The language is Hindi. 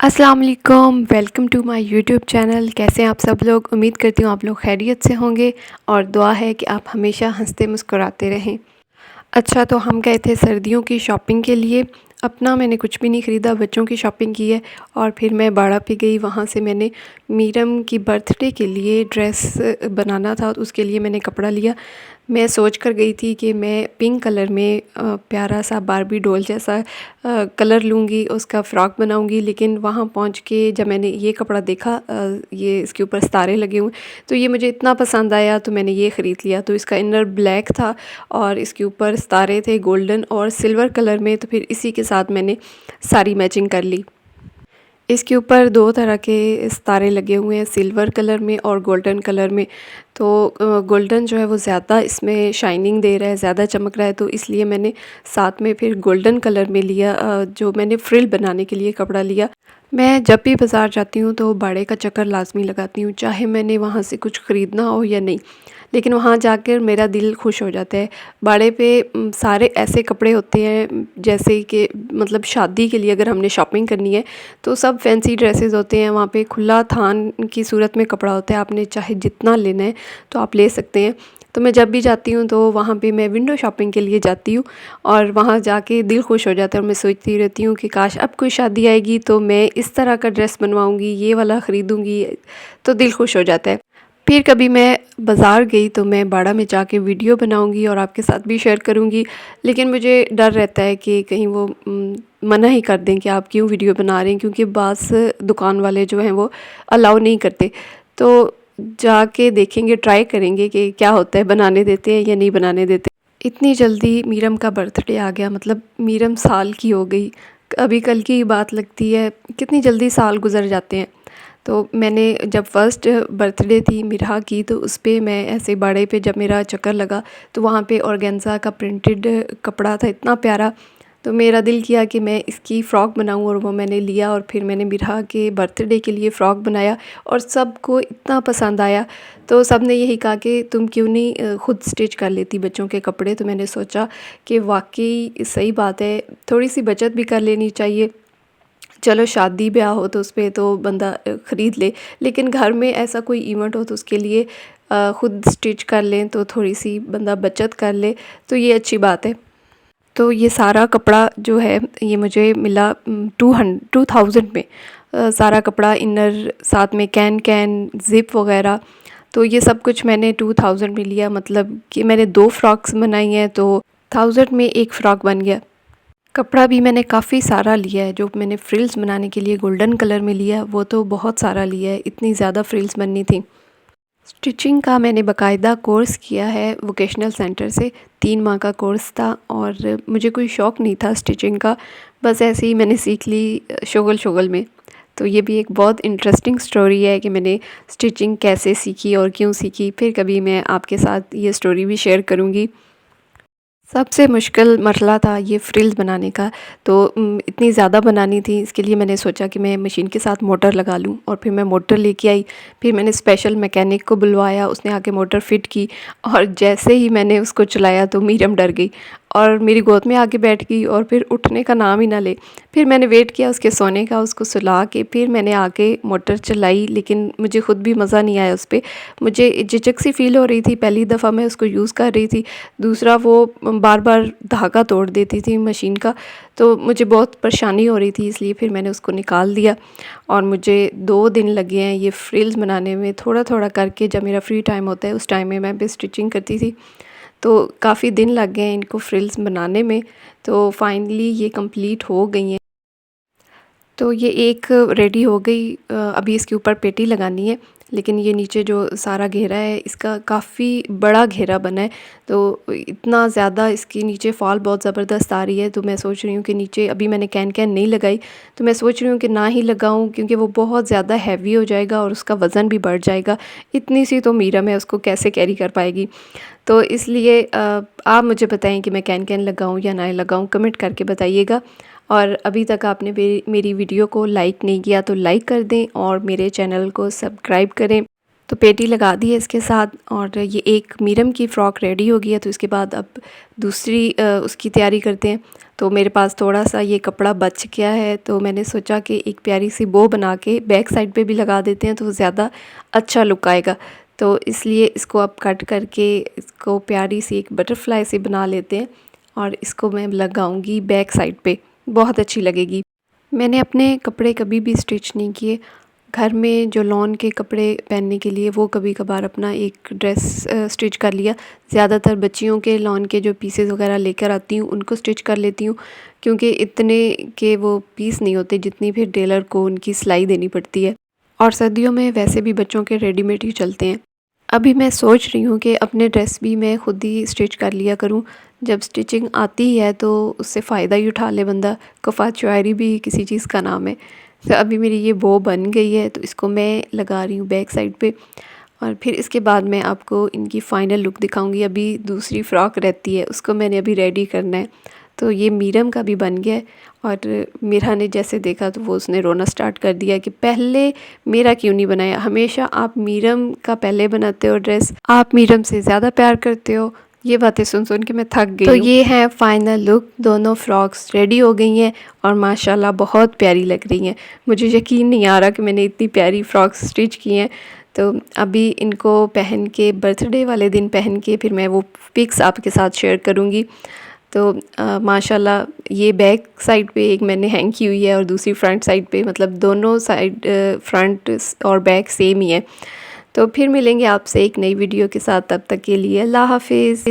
अस्सलाम वालेकुम, welcome to my YouTube channel. कैसे हैं आप सब लोग? उम्मीद करती हूँ आप लोग खैरियत से होंगे और दुआ है कि आप हमेशा हंसते मुस्कुराते रहें। अच्छा, तो हम गए थे सर्दियों की शॉपिंग के लिए। अपना मैंने कुछ भी नहीं ख़रीदा, बच्चों की शॉपिंग की है। और फिर मैं बाड़ा पे गई, वहाँ से मैंने मीरम की बर्थडे के लिए ड्रेस बनाना था, तो उसके लिए मैंने कपड़ा लिया। मैं सोच कर गई थी कि मैं पिंक कलर में प्यारा सा बारबी डॉल जैसा कलर लूँगी, उसका फ़्रॉक बनाऊँगी। लेकिन वहाँ पहुँच के जब मैंने ये कपड़ा देखा, ये इसके ऊपर सितारे लगे हुए, तो ये मुझे इतना पसंद आया, तो मैंने ये ख़रीद लिया। तो इसका इनर ब्लैक था और इसके ऊपर सितारे थे गोल्डन और सिल्वर कलर में, तो फिर इसी के साथ मैंने सारी मैचिंग कर ली। इसके ऊपर 2 तरह के सितारे लगे हुए हैं, सिल्वर कलर में और गोल्डन कलर में। तो गोल्डन जो है वो ज़्यादा इसमें शाइनिंग दे रहा है, ज़्यादा चमक रहा है, तो इसलिए मैंने साथ में फिर गोल्डन कलर में लिया, जो मैंने फ्रिल बनाने के लिए कपड़ा लिया। मैं जब भी बाज़ार जाती हूँ तो बाड़े का चक्कर लाज़मी लगाती हूँ, चाहे मैंने वहाँ से कुछ ख़रीदना हो या नहीं। लेकिन वहाँ जाकर मेरा दिल खुश हो जाता है। बाड़े पे सारे ऐसे कपड़े होते हैं जैसे कि मतलब शादी के लिए अगर हमने शॉपिंग करनी है तो सब फैंसी ड्रेसेस होते हैं। वहाँ पे खुला थान की सूरत में कपड़ा होता है, आपने चाहे जितना लेना है तो आप ले सकते हैं। तो मैं जब भी जाती हूँ तो वहाँ पे मैं विंडो शॉपिंग के लिए जाती हूँ और वहाँ जाके दिल खुश हो जाता है और मैं सोचती रहती हूँ कि काश अब कोई शादी आएगी तो मैं इस तरह का ड्रेस बनवाऊँगी, ये वाला ख़रीदूँगी, तो दिल खुश हो जाता है। फिर कभी मैं बाज़ार गई तो मैं बाड़ा में जाके वीडियो बनाऊँगी और आपके साथ भी शेयर करूँगी। लेकिन मुझे डर रहता है कि कहीं वो मना ही कर दें कि आप क्यों वीडियो बना रहे हैं, क्योंकि बाज़ दुकान वाले जो हैं वो अलाउ नहीं करते। तो जाके देखेंगे, ट्राई करेंगे कि क्या होता है, बनाने देते हैं या नहीं बनाने देते। इतनी जल्दी मीरम का बर्थडे आ गया, मतलब मीरम साल की हो गई। अभी कल की बात लगती है, कितनी जल्दी साल गुज़र जाते हैं। तो मैंने जब फर्स्ट बर्थडे थी मिरहा की, तो उस पे मैं ऐसे बाड़े पे जब मेरा चक्कर लगा तो वहाँ पे ऑर्गेन्जा का प्रिंटेड कपड़ा था, इतना प्यारा। तो मेरा दिल किया कि मैं इसकी फ़्रॉक बनाऊँ और वो मैंने लिया और फिर मैंने मिरहा के बर्थडे के लिए फ़्रॉक बनाया और सबको इतना पसंद आया। तो सब ने यही कहा कि तुम क्यों नहीं ख़ुद स्टिच कर लेती बच्चों के कपड़े। तो मैंने सोचा कि वाक़ई सही बात है, थोड़ी सी बचत भी कर लेनी चाहिए। चलो शादी ब्याह हो तो उस पे तो बंदा ख़रीद ले, लेकिन घर में ऐसा कोई इवेंट हो तो उसके लिए ख़ुद स्टिच कर लें तो थोड़ी सी बंदा बचत कर ले, तो ये अच्छी बात है। तो ये सारा कपड़ा जो है ये मुझे मिला 2000 में। सारा कपड़ा, इनर, साथ में कैन ज़िप वग़ैरह, तो ये सब कुछ मैंने 2000 में लिया। मतलब कि मैंने 2 फ्रॉक्स बनाई हैं तो 1000 में एक फ़्रॉक बन गया। कपड़ा भी मैंने काफ़ी सारा लिया है, जो मैंने फ्रिल्स बनाने के लिए गोल्डन कलर में लिया वो तो बहुत सारा लिया है, इतनी ज़्यादा फ्रिल्स बननी थी। स्टिचिंग का मैंने बाकायदा कोर्स किया है वोकेशनल सेंटर से, 3 माह का कोर्स था और मुझे कोई शौक़ नहीं था स्टिचिंग का, बस ऐसे ही मैंने सीख ली शोगल में। तो ये भी एक बहुत इंटरेस्टिंग स्टोरी है कि मैंने स्टिचिंग कैसे सीखी और क्यों सीखी, फिर कभी मैं आपके साथ ये स्टोरी भी शेयर करूँगी। सबसे मुश्किल मरहला था ये फ्रिल्स बनाने का। तो इतनी ज़्यादा बनानी थी, इसके लिए मैंने सोचा कि मैं मशीन के साथ मोटर लगा लूँ और फिर मैं मोटर लेके आई। फिर मैंने स्पेशल मैकेनिक को बुलवाया, उसने आके मोटर फ़िट की और जैसे ही मैंने उसको चलाया तो मीरम डर गई और मेरी गोद में आके बैठ गई और फिर उठने का नाम ही ना ले। फिर मैंने वेट किया उसके सोने का, उसको सुला के फिर मैंने आके मोटर चलाई, लेकिन मुझे ख़ुद भी मज़ा नहीं आया उस पे। मुझे झिझक सी फ़ील हो रही थी, पहली दफ़ा मैं उसको यूज़ कर रही थी, दूसरा वो बार-बार धागा तोड़ देती थी मशीन का, तो मुझे बहुत परेशानी हो रही थी, इसलिए फिर मैंने उसको निकाल दिया। और मुझे 2 दिन लगे हैं ये फ्रिल्स बनाने में, थोड़ा-थोड़ा करके। जब मेरा फ्री टाइम होता है उस टाइम में मैं भी स्टिचिंग करती थी, तो काफ़ी दिन लग गए हैं इनको फ्रिल्स बनाने में। तो फाइनली ये कंप्लीट हो गई हैं। तो ये एक रेडी हो गई, अभी इसके ऊपर पेटी लगानी है। लेकिन ये नीचे जो सारा घेरा है इसका काफ़ी बड़ा घेरा बना है, तो इतना ज़्यादा इसके नीचे फॉल बहुत ज़बरदस्त आ रही है। तो मैं सोच रही हूँ कि नीचे अभी मैंने कैन नहीं लगाई, तो मैं सोच रही हूँ कि ना ही लगाऊँ, क्योंकि वो बहुत ज़्यादा हैवी हो जाएगा और उसका वज़न भी बढ़ जाएगा। इतनी सी तो मीरम है, उसको कैसे कैरी कर पाएगी। तो इसलिए आप मुझे बताएं कि मैं कैन लगाऊं या ना लगाऊं, कमेंट करके बताइएगा। और अभी तक आपने मेरी वीडियो को लाइक नहीं किया तो लाइक कर दें और मेरे चैनल को सब्सक्राइब करें। तो पेटी लगा दी है इसके साथ, और ये एक मीरम की फ़्रॉक रेडी हो गई है। तो इसके बाद अब दूसरी उसकी तैयारी करते हैं। तो मेरे पास थोड़ा सा ये कपड़ा बच गया है, तो मैंने सोचा कि एक प्यारी सी बो बना के बैक साइड पे भी लगा देते हैं तो ज़्यादा अच्छा लुक आएगा। तो इसलिए इसको अब कट करके इसको प्यारी सी एक बटरफ्लाई सी बना लेते हैं, और इसको मैं लगाऊंगी बैक साइड पे, बहुत अच्छी लगेगी। मैंने अपने कपड़े कभी भी स्टिच नहीं किए। घर में जो लॉन के कपड़े पहनने के लिए वो कभी कभार अपना एक ड्रेस स्टिच कर लिया। ज़्यादातर बच्चियों के लॉन के जो पीसेस वगैरह लेकर आती हूँ उनको स्टिच कर लेती हूँ, क्योंकि इतने के वो पीस नहीं होते जितनी फिर टेलर को उनकी सिलाई देनी पड़ती है। और सर्दियों में वैसे भी बच्चों के रेडीमेड ही चलते हैं। अभी मैं सोच रही हूँ कि अपने ड्रेस भी मैं खुद ही स्टिच कर लिया करूँ। जब स्टिचिंग आती है तो उससे फ़ायदा ही उठा ले बंदा। कफ़ात शायरी भी किसी चीज़ का नाम है। तो अभी मेरी ये बो बन गई है, तो इसको मैं लगा रही हूँ बैक साइड पे, और फिर इसके बाद मैं आपको इनकी फ़ाइनल लुक दिखाऊंगी। अभी दूसरी फ़्रॉक रहती है, उसको मैंने अभी रेडी करना है। तो ये मीरम का भी बन गया है, और मेरा ने जैसे देखा तो वो उसने रोना स्टार्ट कर दिया कि पहले मेरा क्यों नहीं बनाया। हमेशा आप मीरम का पहले बनाते हो ड्रेस, आप मीरम से ज़्यादा प्यार करते हो। ये बातें सुन सुन के मैं थक गई। तो ये है फाइनल लुक। दोनों फ्रॉक्स रेडी हो गई हैं और माशाल्लाह बहुत प्यारी लग रही हैं। मुझे यकीन नहीं आ रहा कि मैंने इतनी प्यारी फ्रॉक्स स्टिच की हैं। तो अभी इनको पहन के बर्थडे वाले दिन पहन के फिर मैं वो पिक्स आपके साथ शेयर करूँगी। तो माशाल्लाह ये बैक साइड पे एक मैंने हैंग की हुई है, और दूसरी फ्रंट साइड पे, मतलब दोनों साइड फ्रंट और बैक सेम ही है। तो फिर मिलेंगे आपसे एक नई वीडियो के साथ, तब तक के लिए अल्लाह हाफिज़।